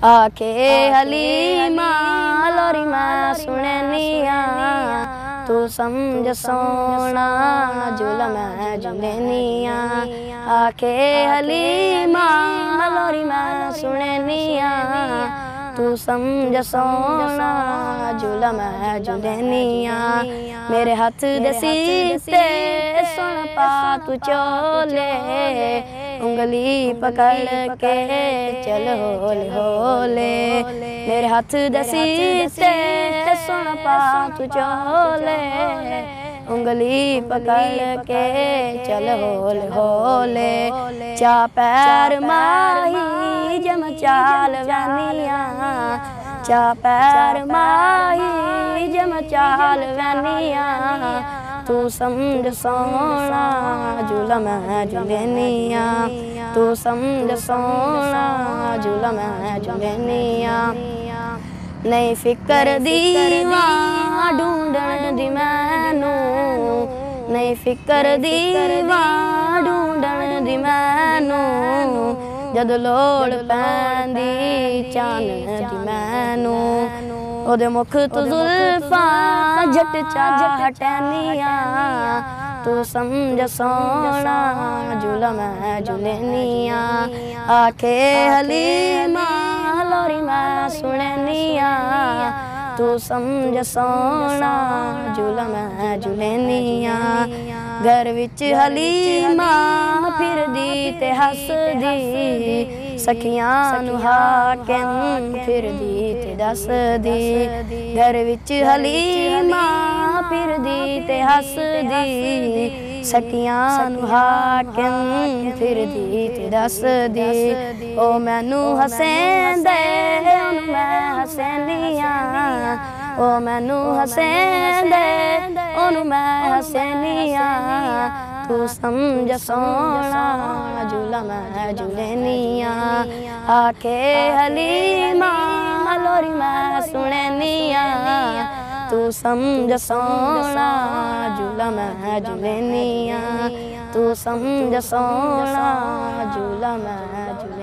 आखे हलीमा लोरी मैं सुननिया तू समझ सोना जुलम है जुलनिया। आखे हलीमा लोरी मैं सुननिया तू समझ सोना जुलम है जुलनिया। मेरे हाथ दे सीते सुन पा तू चोले उंगली पकड़ के चल होले होले। मेरे हाथ दे सीते सुन पा तू चोले उंगली पकड़ के चल होले होले। चा पैर माही जम चाल वनिया चा पैर माही जम चाल वनिया तू समझ सोना जुलम है जुलनिया तू समझ सोना जुलम है जुलनिया। नहीं फिकर दीवा ढूंढण दी मैनू नहीं फिकर दीवा ढूंढण दी मैनू जद लोड़ पैंदी चान दी मैनू ओदे मुख तो जुल्फा जट चाहटनिया तू समझ सोना जुलम है जुलनिया। आखे हलीमा लोरी मैं सुननिया तू समझ सोना जुलम है जुलनिया। घर विच हलीमा फिरदी ते हसदी सखियां नू हाकिम फिरदी ते दसदी। घर विच हलीमा फिरदी ते हसदी सखियां नू हाकिम फिरदी ते दसदी। ओ मैनू हसेंदे ओनू मैं हसनिया ओ मैनू हसेंदे ओनू मैं हसनिया तू समझ सोना जुलम है जुलनिया। आखे हलीमा लोरी मैं सुननिया तू समझ सोना जुलम है जुलनिया तू समझ सोना जुलम है जुलनिया।